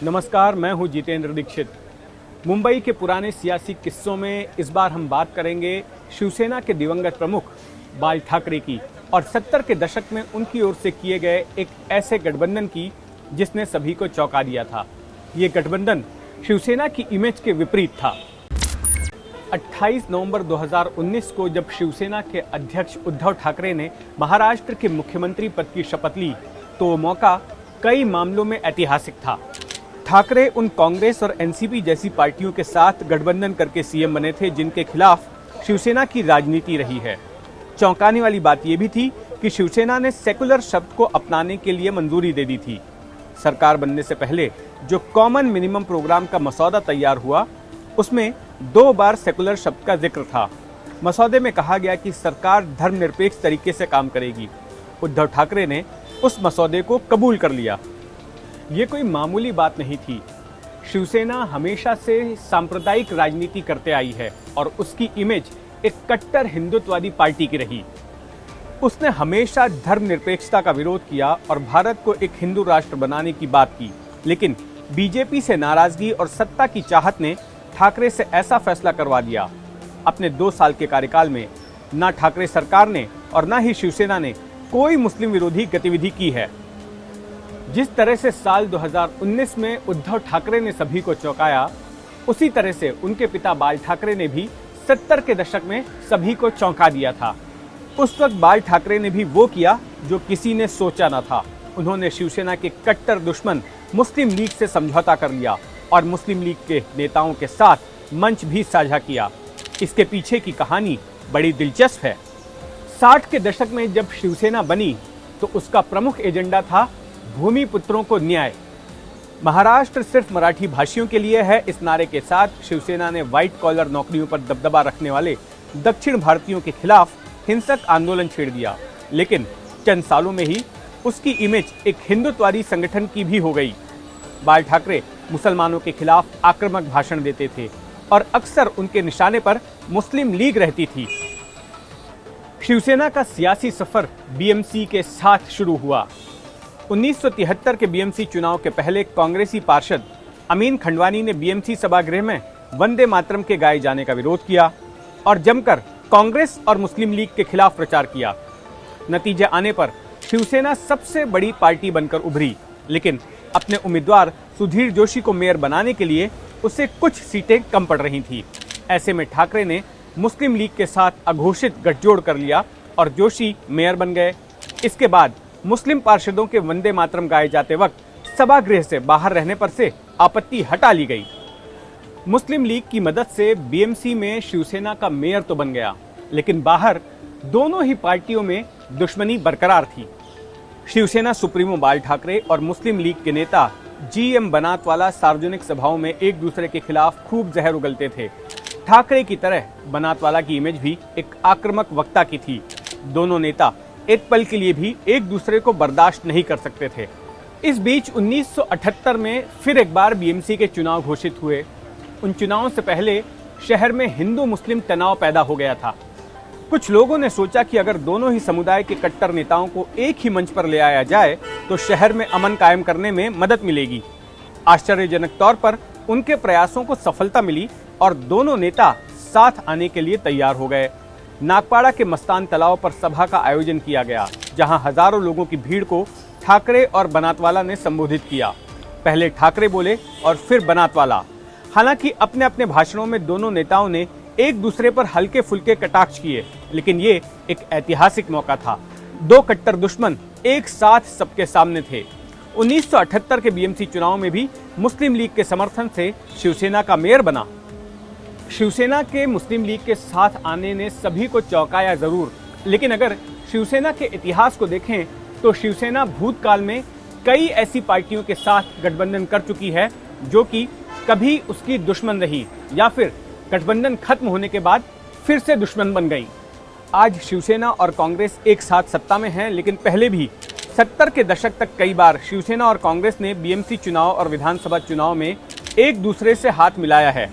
नमस्कार, मैं हूं जितेंद्र दीक्षित। मुंबई के पुराने सियासी किस्सों में इस बार हम बात करेंगे शिवसेना के दिवंगत प्रमुख बाल ठाकरे की और 70 के दशक में उनकी ओर से किए गए एक ऐसे गठबंधन की जिसने सभी को चौंका दिया था। ये गठबंधन शिवसेना की इमेज के विपरीत था। 28 नवंबर 2019 को जब शिवसेना के अध्यक्ष उद्धव ठाकरे ने महाराष्ट्र के मुख्यमंत्री पद की शपथ ली तो वो मौका कई मामलों में ऐतिहासिक था। ठाकरे उन कांग्रेस और एनसीपी जैसी पार्टियों के साथ गठबंधन करके सीएम बने थे जिनके खिलाफ शिवसेना की राजनीति रही है। चौंकाने वाली बात यह भी थी कि शिवसेना ने सेकुलर शब्द को अपनाने के लिए मंजूरी दे दी थी। सरकार बनने से पहले जो कॉमन मिनिमम प्रोग्राम का मसौदा तैयार हुआ उसमें 2 बार सेकुलर शब्द का जिक्र था। मसौदे में कहा गया कि सरकार धर्मनिरपेक्ष तरीके से काम करेगी। उद्धव ठाकरे ने उस मसौदे को कबूल कर लिया। ये कोई मामूली बात नहीं थी। शिवसेना हमेशा से सांप्रदायिक राजनीति करते आई है और उसकी इमेज एक कट्टर हिंदुत्ववादी पार्टी की रही। उसने हमेशा धर्मनिरपेक्षता का विरोध किया और भारत को एक हिंदू राष्ट्र बनाने की बात की। लेकिन बीजेपी से नाराजगी और सत्ता की चाहत ने ठाकरे से ऐसा फैसला करवा दिया। अपने 2 साल के कार्यकाल में ना ठाकरे सरकार ने और ना ही शिवसेना ने कोई मुस्लिम विरोधी गतिविधि की है। जिस तरह से साल 2019 में उद्धव ठाकरे ने सभी को चौंकाया, उसी तरह से उनके पिता बाल ठाकरे ने भी 70 के दशक में सभी को चौंका दिया था। उस वक्त बाल ठाकरे ने भी वो किया जो किसी ने सोचा न था। उन्होंने शिवसेना के कट्टर दुश्मन मुस्लिम लीग से समझौता कर लिया और मुस्लिम लीग के नेताओं के साथ मंच भी साझा किया। इसके पीछे की कहानी बड़ी दिलचस्प है। 60 के दशक में जब शिवसेना बनी तो उसका प्रमुख एजेंडा था भूमिपुत्रों को न्याय। महाराष्ट्र सिर्फ मराठी भाषियों के लिए है, इस नारे के साथ शिवसेना ने व्हाइट कॉलर नौकरियों पर दबदबा रखने वाले दक्षिण भारतीयों के खिलाफ हिंसक आंदोलन छेड़ दिया। लेकिन चंद सालों में ही उसकी इमेज एक हिंदुत्ववादी संगठन की भी हो गई। बाल ठाकरे मुसलमानों के खिलाफ आक्रामक भाषण देते थे और अक्सर उनके निशाने पर मुस्लिम लीग रहती थी। शिवसेना का सियासी सफर बीएमसी के साथ शुरू हुआ। 1973 के बीएमसी चुनाव के पहले कांग्रेसी पार्षद अमीन खंडवानी ने बीएमसी सभागृह में वंदे मातरम के गाए जाने का विरोध किया और जमकर कांग्रेस और मुस्लिम लीग के खिलाफ प्रचार किया। नतीजे आने पर शिवसेना सबसे बड़ी पार्टी बनकर उभरी, लेकिन अपने उम्मीदवार सुधीर जोशी को मेयर बनाने के लिए उसे कुछ सीटें कम पड़ रही थी। ऐसे में ठाकरे ने मुस्लिम लीग के साथ अघोषित गठजोड़ कर लिया और जोशी मेयर बन गए। इसके बाद मुस्लिम पार्षदों के वंदे मातरम गाए जाते वक्त सभागृह से बाहर रहने पर से आपत्ति हटा ली गई। मुस्लिम लीग की मदद से बीएमसी में शिवसेना का मेयर तो बन गया, लेकिन बाहर दोनों ही पार्टियों में दुश्मनी बरकरार थी। शिवसेना सुप्रीमो बाल ठाकरे और मुस्लिम लीग के नेता जीएम बनातवाला सार्वजनिक सभाओं में एक दूसरे के खिलाफ खूब जहर उगलते थे। ठाकरे की तरह बनातवाला की इमेज भी एक आक्रामक वक्ता की थी। दोनों नेता एक पल के लिए भी एक दूसरे को बर्दाश्त नहीं कर सकते थे। इस बीच 1978 में फिर एक बार बीएमसी के चुनाव घोषित हुए। उन चुनावों से पहले शहर में हिंदू मुस्लिम तनाव पैदा हो गया था। कुछ लोगों ने सोचा कि अगर दोनों ही समुदाय के कट्टर नेताओं को एक ही मंच पर ले आया जाए तो शहर में अमन कायम करने में मदद मिलेगी। आश्चर्यजनक तौर पर उनके प्रयासों को सफलता मिली और दोनों नेता साथ आने के लिए तैयार हो गए। नागपाड़ा के मस्तान तालाब पर सभा का आयोजन किया गया, जहां हजारों लोगों की भीड़ को ठाकरे और बनातवाला ने संबोधित किया। पहले ठाकरे बोले और फिर बनातवाला। हालांकि अपने अपने भाषणों में दोनों नेताओं ने एक दूसरे पर हल्के फुल्के कटाक्ष किए, लेकिन ये एक ऐतिहासिक मौका था। 2 कट्टर दुश्मन एक साथ सबके सामने थे। 1978 के बीएमसी चुनाव में भी मुस्लिम लीग के समर्थन से शिवसेना का मेयर बना। शिवसेना के मुस्लिम लीग के साथ आने ने सभी को चौंकाया जरूर, लेकिन अगर शिवसेना के इतिहास को देखें तो शिवसेना भूतकाल में कई ऐसी पार्टियों के साथ गठबंधन कर चुकी है जो कि कभी उसकी दुश्मन रही या फिर गठबंधन खत्म होने के बाद फिर से दुश्मन बन गई। आज शिवसेना और कांग्रेस एक साथ सत्ता में हैं, लेकिन पहले भी 70 के दशक तक कई बार शिवसेना और कांग्रेस ने बीएमसी चुनाव और विधानसभा चुनाव में एक दूसरे से हाथ मिलाया है।